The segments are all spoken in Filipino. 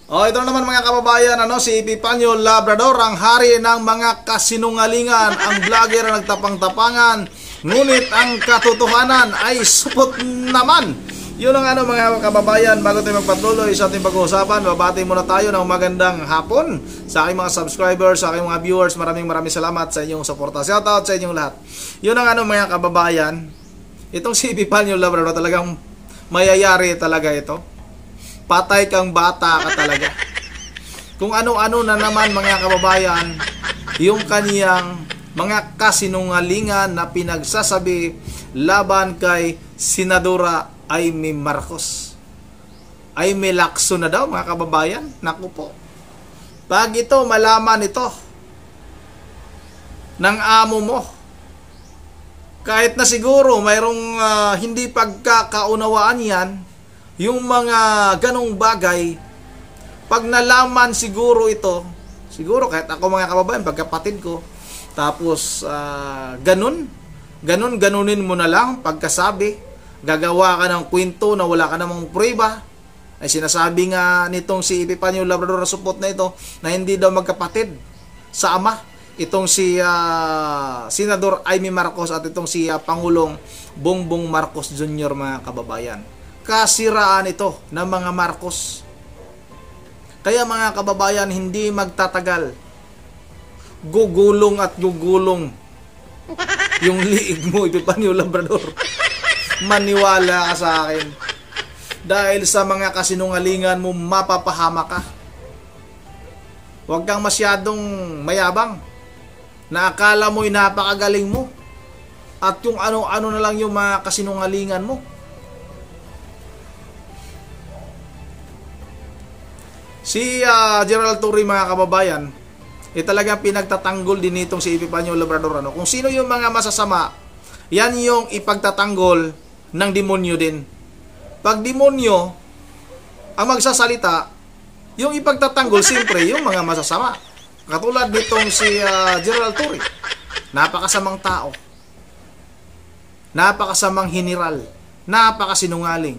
Oh, ito naman mga kababayan, si Epifanio Labrador, ang hari ng mga kasinungalingan, ang vlogger na nagtapang-tapangan, ngunit ang katotohanan ay supot naman. Yun ang mga kababayan, bago tayo magpatuloy sa ating pag-uusapan, babati muna tayo ng magandang hapon sa aking mga subscribers, sa aking mga viewers. Maraming salamat sa inyong suporta. Shoutout sa inyong lahat. Yun ang mga kababayan, itong si Epifanio Labrador talagang mayayari talaga ito. Patay kang bata ka talaga. Kung ano-ano na naman mga kababayan, yung kaniyang mga kasinungalingan na pinagsasabi laban kay Senadora Amy Marcos. Amy Lacson na daw mga kababayan. Naku po. Pag ito, malaman ito ng amo mo, kahit na siguro mayroong hindi pagkakaunawaan yan, yung mga ganong bagay, pag nalaman siguro ito, siguro kahit ako mga kababayan, pagkapatid ko, tapos ganunin mo na lang pagkasabi, gagawa ka ng kwento na wala ka namang prueba, ay sinasabi nga nitong si Epifanio Labrador na supot na ito, na hindi daw magkapatid sa ama, itong si Senador Amy Marcos at itong si Pangulong Bongbong Marcos Jr. mga kababayan. Kasiraan ito ng mga Marcos. Kaya mga kababayan, hindi magtatagal. Gugulong at gugulong yung liig mo, Epifanio Labrador. Maniwala ka sa akin. Dahil sa mga kasinungalingan mo, mapapahama ka. Huwag kang masyadong mayabang na akala mo'y napakagaling mo. At yung ano-ano na lang yung mga kasinungalingan mo. Si Gerald Torre mga kababayan, talagang pinagtatanggol din nitong si Epifanio Labrador. Kung sino yung mga masasama, yan yung ipagtatanggol ng demonyo din. Pag demonyo ang magsasalita, yung ipagtatanggol siyempre yung mga masasama. Katulad nitong si Gerald Torre, napakasamang tao, napakasamang general, napakasinungaling.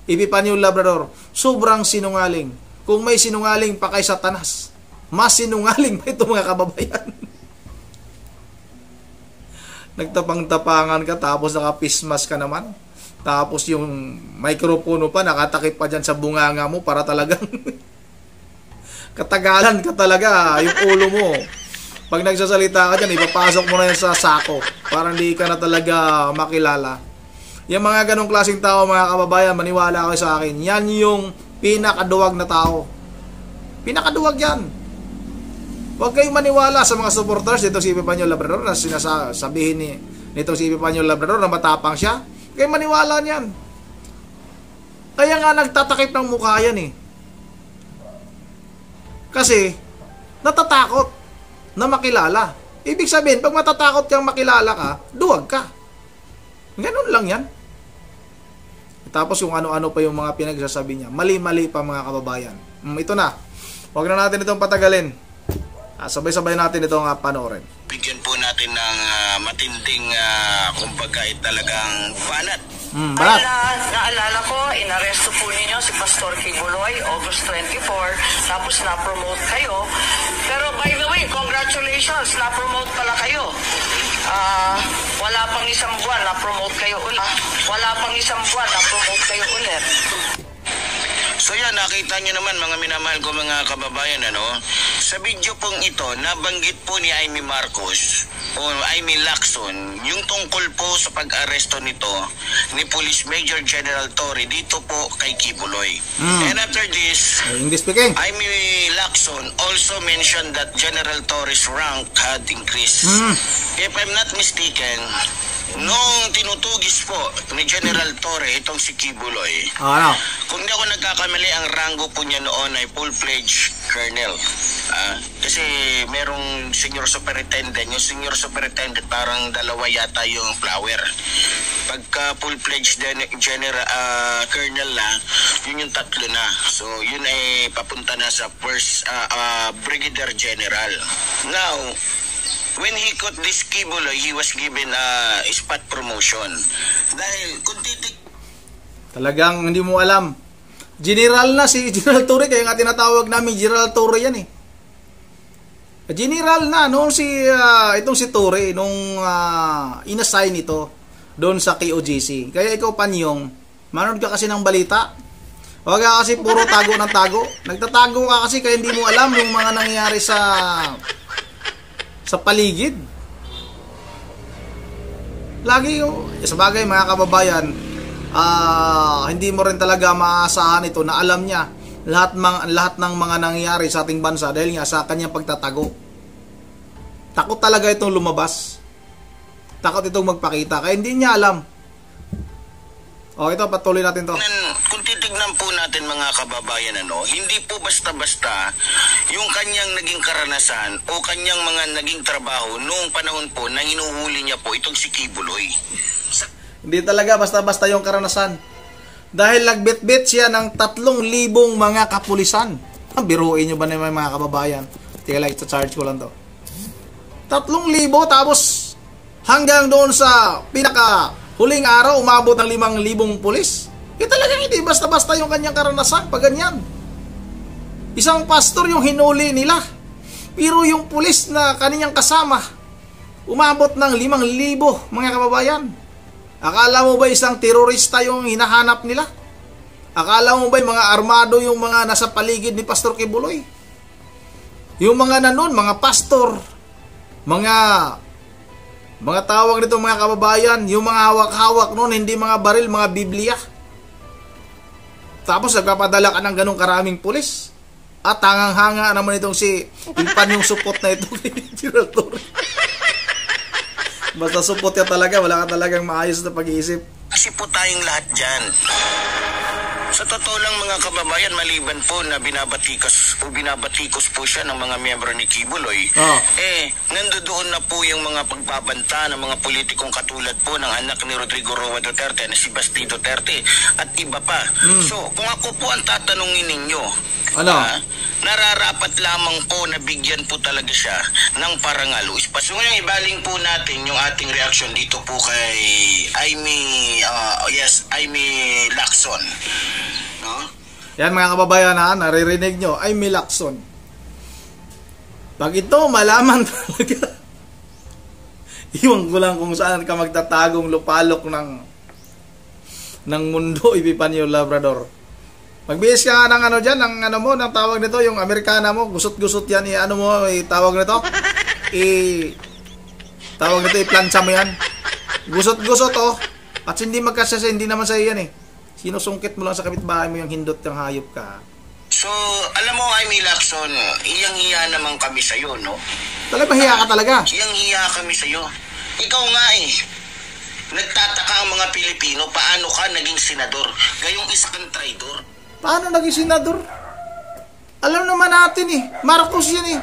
Epifanio Labrador, sobrang sinungaling. Kung may sinungaling pa kay Satanas, mas sinungaling pa ito mga kababayan. Nagtapang-tapangan ka, tapos nakapismas ka naman. Tapos yung mikropono pa, nakatakip pa dyan sa bunganga mo para talagang katagalan ka talaga yung ulo mo. Pag nagsasalita ka dyan, ipapasok mo na yan sa sako para hindi ka na talaga makilala. Yung mga ganong klaseng tao mga kababayan, maniwala kayo sa akin, yan yung pinakaduwag na tao. Pinakaduwag yan. Huwag kayong maniwala sa mga supporters nitong si Epifanio Labrador na sinasabihin nitong si Epifanio Labrador na matapang siya. Huwag kayong maniwala niyan. Kaya nga nagtatakip ng mukha yan Kasi natatakot na makilala. Ibig sabihin, pag matatakot kang makilala ka, duwag ka. Ganun lang yan. Tapos yung ano-ano pa yung mga pinagsasabi niya. Mali-mali pa mga kababayan. Ito na. Huwag na natin itong patagalin. Sabay-sabay natin itong panoorin. Bigyan po natin ng matinding kumbaga talagang banat. Banat. Naalala ko, inaresto po ninyo si Pastor Kibuloy August 24, tapos na-promote kayo. Pero by the way, congratulations, na-promote pala kayo. Wala pang isang buwan, na-promote kayo ulit. So yan, nakita nyo naman mga minamahal ko mga kababayan, sa video pong ito, nabanggit po ni Amy Marcos o Amy Lacson yung tungkol po sa pag-aresto nito ni Police Major General Torre dito po kay Kibuloy. And after this, English speaking, Amy Lacson also mentioned that General Torre's rank had increased. If I'm not mistaken, nung tinutugis po ni General Torre itong si Kibuloy, kung di ako nagkakamali, ang rango po niya noon ay full-fledged colonel. Kasi merong senior superintendent. Yung senior superintendent parang dalawa yata yung flower. Pagka full-fledged general colonel na, yun yung tatlo na. So yun ay papunta na sa first brigadier general. Now, when he caught this Kibuloy, he was given a spot promotion. Dahil kung talagang hindi mo alam General na si General Torre, kaya nga tinatawag namin General Torre yan eh. General na noong itong si Torre nung inassign ito doon sa KOJC. Kaya ikaw Panyong, manood ka kasi ng balita. Huwag ka kasi puro tago ng tago. Nagtatago ka kasi kaya hindi mo alam yung mga nangyayari sa paligid. Lagi sa bagay mga kababayan, hindi mo rin talaga maaasahan ito na alam niya lahat ng mga nangyayari sa ating bansa dahil nga sa kanyang pagtatago. Takot talaga itong lumabas. Takot itong magpakita kaya hindi niya alam. Ito patuloy natin to. Kung titignan po natin mga kababayan, hindi po basta-basta yung kanyang naging karanasan o kanyang mga naging trabaho noong panahon po na hinuhuli niya po itong si Kibuloy. Hindi talaga basta-basta yung karanasan. Dahil nagbitbit siya ng 3,000 mga kapulisan. Biruin nyo ba naman mga kababayan? Teka lang, charge ko lang to. 3,000 tapos hanggang doon sa huling araw, umabot ng 5,000 pulis. Talagang hindi basta-basta yung kanyang karanasan pag ganyan. Isang pastor yung hinuli nila. Pero yung pulis na kanyang kasama, umabot ng 5,000 mga kababayan. Akala mo ba isang terorista yung hinahanap nila? Akala mo ba yung mga armado yung mga nasa paligid ni Pastor Kibuloy? Yung mga nanon, mga pastor, mga tawag nito mga kababayan, yung mga hawak-hawak noon, hindi mga baril, mga Biblia. Tapos nagpapadala ka ng ganong karaming pulis. At hangang-hanga naman itong si Impan yung supot na ito kay General Torre. Basta supot ya talaga, wala ka talagang maayos na pag-iisip. Kasi po tayong lahat dyan. Sa totoo lang mga kababayan, maliban po na binabatikos po siya ng mga miyembro ni Kibuloy, nandoon na po yung mga pagbabanta ng mga politikong katulad po ng anak ni Rodrigo Roa Duterte na si Basti Duterte at iba pa. So, kung ako po ang tatanungin ninyo, nararapat lamang po na bigyan po talaga siya ng parangal o espasyo. Ngayon, ibaling po natin yung ating reaction dito po kay Aimee Lacson. No? Yan mga kababayan naririnig nyo, Aimee Lacson. Pag ito malaman talaga, iwan ko lang kung saan ka magtatagong lupalok ng mundo, Epifanio Labrador. Magbihis ka nga ng ng tawag nito, yung Amerikana mo, gusot-gusot yan, tawag nito, i-plancha mo yan. Gusot-gusot at hindi magkasya, hindi naman sa'yo yan sinusungkit mo lang sa kapitbahay mo yung hindot ng hayop ka. So, alam mo, Aimee Lacson, iyang-iya naman kami sa'yo, no? Talaga hiya ka talaga? Iyang-iya kami sa'yo. Ikaw nga nagtataka ang mga Pilipino, paano ka naging senador? Gayong isa kang traidor. Paano naging senador? Alam naman natin Marcos yan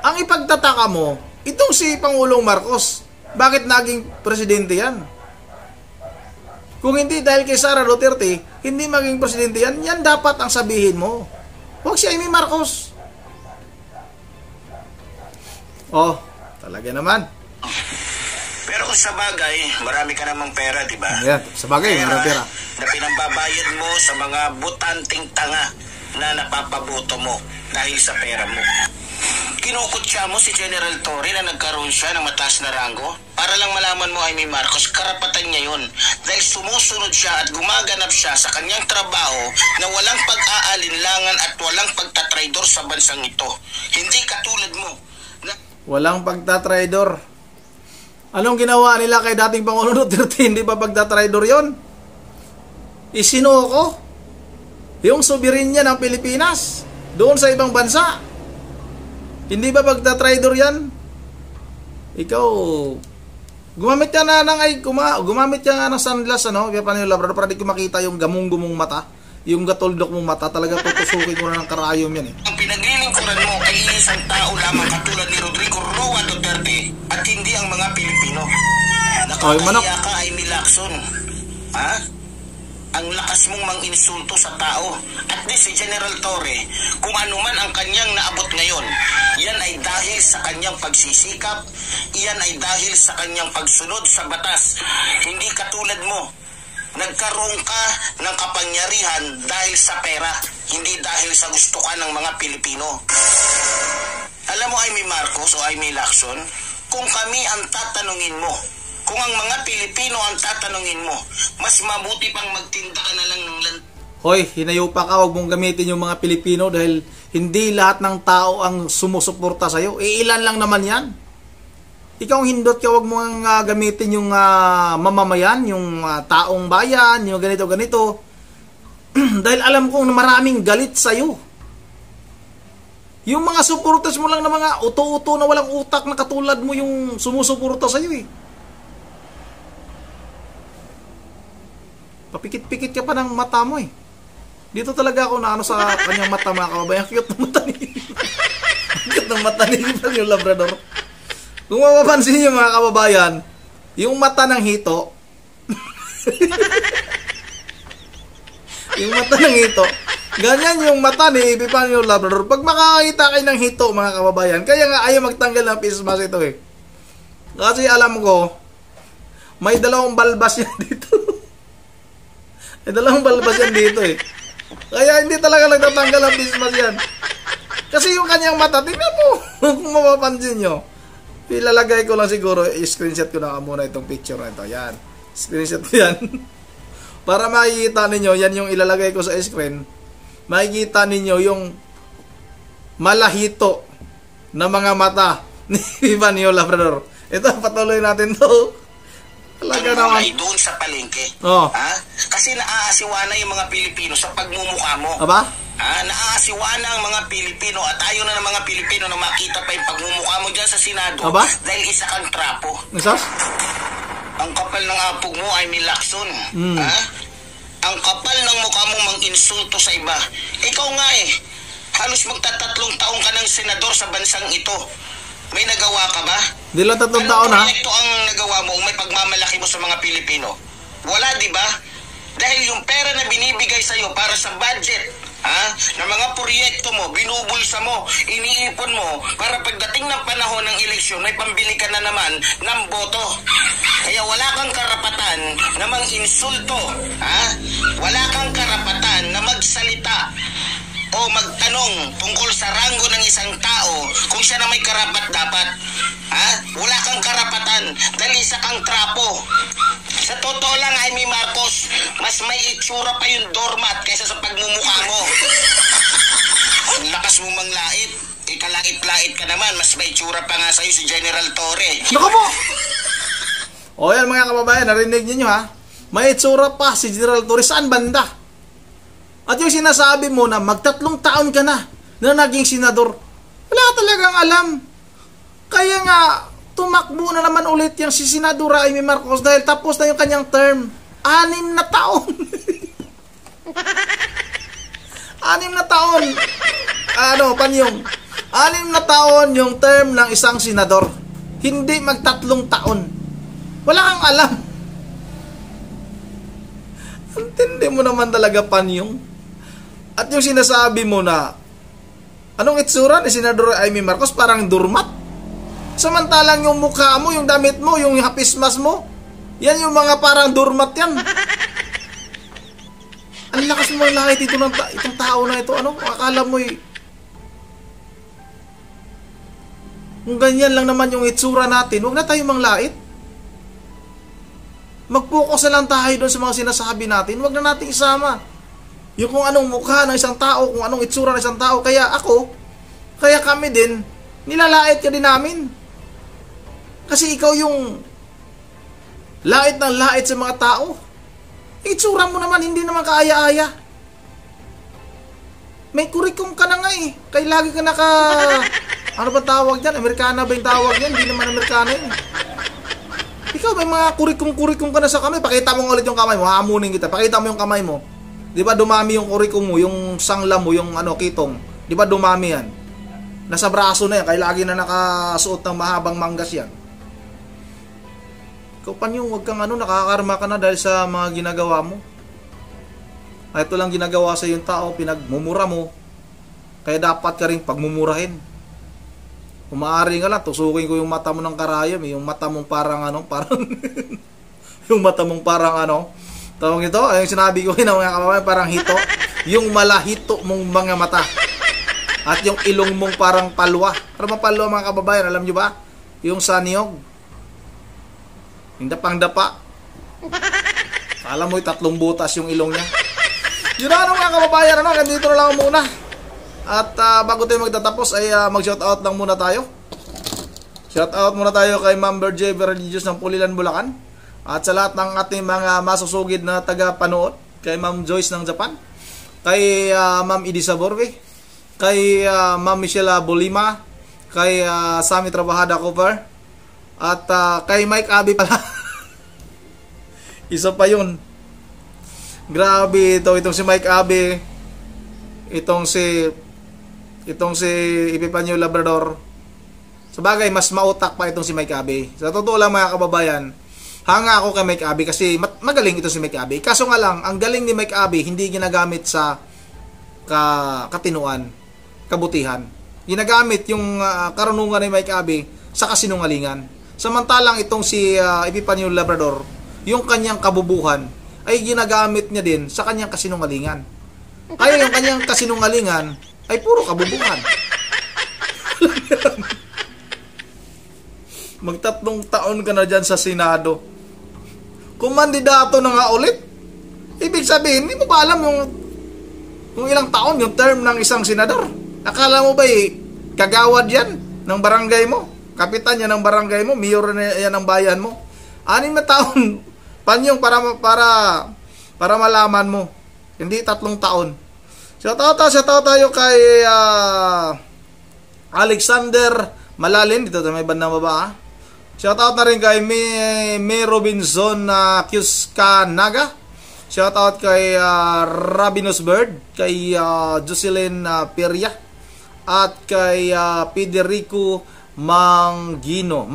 Ang ipagtataka mo, itong si Pangulong Marcos, bakit naging presidente yan? Kung hindi dahil kay Sara Duterte, hindi maging presidente yan. Yan dapat ang sabihin mo. Huwag si Aimee Marcos. Talaga naman. Pero kung sa bagay, marami ka namang pera, di ba? Yeah, sa bagay, marami pera. Na pinambabayad mo sa mga butanting tanga na napapaboto mo dahil sa pera mo. Kinukutya mo si General Torre na nagkaroon siya ng mataas na rango para lang malaman mo, Aimee Marcos, karapatan niya yun dahil sumusunod siya at gumaganap siya sa kanyang trabaho na walang pag-aalinlangan at walang pagtatraidor sa bansang ito. Hindi katulad mo walang pagtatraidor. Anong ginawa nila kay dating Pangulong Duterte? Hindi ba pagtatraidor yon? Isinuko yung soberenya ng Pilipinas doon sa ibang bansa. Hindi ba pagtatraidor yan? Ikaw, gumamit ka nga ng sunglass, Epifanio Labrador, para di ko makita yung gamong-gumong mata, yung gatuldok mong mata, talaga tutusukin ko na ng karayom yan Ang pinaglilingkuran mo ay isang tao lamang katulad ni Rodrigo Roa Duterte at hindi ang mga Pilipino. Nakakahiya ka, Aimee Lacson. Ang lakas mong mang-insulto sa tao. At si General Torre, kung ano man ang kanyang naabot ngayon, yan ay dahil sa kanyang pagsisikap, yan ay dahil sa kanyang pagsunod sa batas. Hindi katulad mo Nagkaroon ka ng kapangyarihan dahil sa pera, hindi dahil sa gusto ka ng mga Pilipino. Alam mo, Amy Marcos o Amy Lacson, kung kami ang tatanungin mo, kung ang mga Pilipino ang tatanungin mo, mas mabuti pang magtinda ka na lang ng Hoy, hinayo pa ka, huwag mong gamitin yung mga Pilipino dahil hindi lahat ng tao ang sumusuporta sa'yo. Ilan lang naman yan. Ikaw hindot ka, huwag mong gamitin yung mamamayan, yung taong bayan, yung ganito. Dahil alam kong maraming galit sa'yo. Yung mga supporters mo lang na mga uto-uto na walang utak na katulad mo yung sumusuporta sa'yo eh. Papikit-pikit ka pa ng mata mo eh. Dito talaga ako na sa kanyang mata, mga kababayan. Cute ng mata ni cute ng mata ni yung Labrador. Kung mapapansin niyo, mga kababayan, yung mata ng hito yung mata ng hito, ganyan yung mata ni Epifanio Labrador. Pag makakita kayo ng hito, mga kababayan, kaya nga ayaw magtanggal ng face mask ito eh. Kasi alam ko, may dalawang balbas yan dito. May dalawang balbas yan dito eh. Kaya hindi talaga nagtatanggal ang face mask yan. Kasi yung kanyang mata, tingnan mo. Kung mapapansin nyo, ilalagay ko lang siguro, i-screenshot ko na muna itong picture na ito. Yan. Screenshot ko yan. Para makikita ninyo, yan yung ilalagay ko sa screen. Makikita ninyo yung malahito na mga mata ni Epifanio Labrador. Ito, patuloy natin to. Talaga naman. Ay doon sa palengke. Oh. Ha? Kasi naaasiwa na yung mga Pilipino sa pagmumukha mo. Aba? Naaasiwa na ang mga Pilipino at ayaw na ng mga Pilipino na makita pa yung pagmumukha mo dyan sa Senado. Aba? Dahil isa kang trapo. Nasas? Ang kapal ng apog mo ay Lacson. Ha? Ang kapal ng mukha mo mang-insulto sa iba. Ikaw nga eh. Halos magtatatlong taong ka ng senador sa bansang ito. May nagawa ka ba? Di lang 3 taon ha? Anong proyekto ang nagawa mo? May pagmamalaki mo sa mga Pilipino? Wala, di ba? Dahil yung pera na binibigay sa'yo para sa budget, na mga proyekto mo, binubulsa mo, iniipon mo, para pagdating ng panahon ng eleksyon, may pambili ka na naman ng boto. Kaya wala kang karapatan na mang-insulto, wala kang karapatan na magsalita o magtanong tungkol sa ranggo ng isang tao kung siya na may karapat dapat. Wala kang karapatan dahil isa kang trapo. Sa totoo lang, Amy Marcos, mas may itsura pa yung doormat kaysa sa pagmumukha mo. Ang lakas mo manglait. Ikalait-lait ka naman. Mas may itsura pa nga sa'yo si General Torre. Naku po! O yan mga kababayan, narinig niyo ha? May itsura pa si General Torre. Saan banda? At yung sinasabi mo na mag3 taon ka na naging senador, wala talagang alam. Kaya nga, tumakbo na naman ulit yung si Senadora Amy Marcos dahil tapos na yung kanyang term. 6 na taon. 6 na taon. Panyong? 6 na taon yung term ng isang senador. Hindi mag3 taon. Wala kang alam. Antindi mo naman talaga, Panyong. At yung sinasabi mo na anong itsura ni Senador Amy Marcos, parang durmat. Samantalang yung mukha mo, yung damit mo, yung hapismas mo, yan yung mga parang durmat yan. Ang lakas mo ang lahit ito itong tao na ito. Akala mo kung ganyan lang naman yung itsura natin, huwag na tayo manglait. Mag-focus na lang tayo doon sa mga sinasabi natin. Huwag na natin isama yung kung anong mukha ng isang tao, kung anong itsura ng isang tao. Kaya kami din, nilalait ka din namin. Kasi ikaw yung lait ng lait sa mga tao. Itsura mo naman, hindi naman kaaya-aya. May kurikum ka na nga eh. Kaya lagi ka ano ba tawag dyan? Amerikana ba yung tawag dyan? Hindi naman Amerikana yun. Ikaw, may mga kurikum ka na sa kamay. Pakita mo ulit yung kamay mo. Hamunin kita. Pakita mo yung kamay mo. Di ba dumami yung kurikum mo, yung sangla mo, yung kitong. Di ba dumami yan? Nasa braso na yan. Kaya lagi na nakasuot ng mahabang manggas yan. Ikaw, Panyong, huwag kang nakakarma ka na dahil sa mga ginagawa mo. Ito lang ginagawa sa yung tao, pinagmumura mo. Kaya dapat ka rin pagmumurahin. Kung maaari nga lang, tusukin ko yung mata mo ng karayom, yung mata mong parang yung mata mong parang Tawag ito, yung sinabi ko na mga kababayan, parang hito. Yung malahito mong mga mata. At yung ilong mong parang palwa. Ano bang palwa mga kababayan? Alam nyo ba? Yung sa niyog. Yung dapang-dapa. Alam mo, 3 butas yung ilong niya. Yun na mga kababayan, ganito na lang muna. At bago tayo magtatapos ay mag-shoutout lang muna tayo. Shoutout muna tayo kay Ma'am Berje Religious ng Pulilan, Bulacan. At sa lahat ng ating mga masusugid na taga-panood, kay Ma'am Joyce ng Japan, kay Ma'am Idisa Borbe, kay Ma'am Michelle Bolima, kay Sami Trabajada Cover, at kay Mike Abi pala. Isa pa yun. Grabe itong si Mike Abi, itong si Epipanyo Labrador. Sabagay, mas mautak pa itong si Mike Abi. Sa totoo lang mga kababayan, hanga ako kay Mike Abi kasi magaling ito si Mike Abi. Kaso nga lang, ang galing ni Mike Abi hindi ginagamit sa katinuan, kabutihan. Ginagamit yung karunungan ni Mike Abi sa kasinungalingan. Samantalang itong si Epipanyo Labrador, yung kanyang kabubuhan ay ginagamit niya din sa kanyang kasinungalingan. Kaya yung kanyang kasinungalingan ay puro kabubuhan. Mag-3 taon ka na dyan sa Senado. Kumandidato na nga ulit. Ibig sabihin, hindi mo ba alam kung ilang taon yung term ng isang senador? Akala mo ba kagawad yan ng barangay mo? Kapitan yan ng barangay mo? Mayor yan ng bayan mo? 6 na taon. Panyong para malaman mo. Hindi 3 taon. Shoutout tayo kay Alexander Malalin. Dito may bandang baba. Shoutout na rin kay May Robinson Kyuska Naga. Shoutout kay Rabinos Bird, kay Jocelyn Peria, at kay Federico Mangino,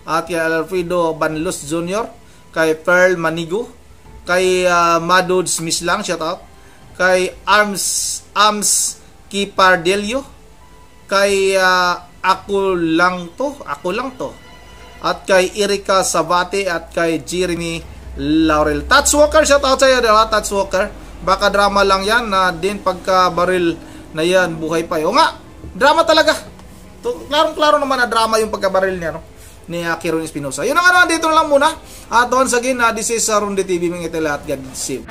at kay Alfredo Banlos Jr., kay Pearl Manigo, kay Maduds Mislang, shoutout, kay Arms Kipardelio, kay Ako lang to, at kay Erika Sabate, at kay Jeremy Laurel. Tats Walker, shoutout sa iyo, Tats Walker. Baka drama lang yan na din pagka baril na yan, buhay pa. O nga, drama talaga. Klarong-klaro naman na drama yung pagkabaril niya, no? Ni Kiron Espinosa. Yun ang dito na lang muna. At once again, this is Ronde TV, mga itala at God save.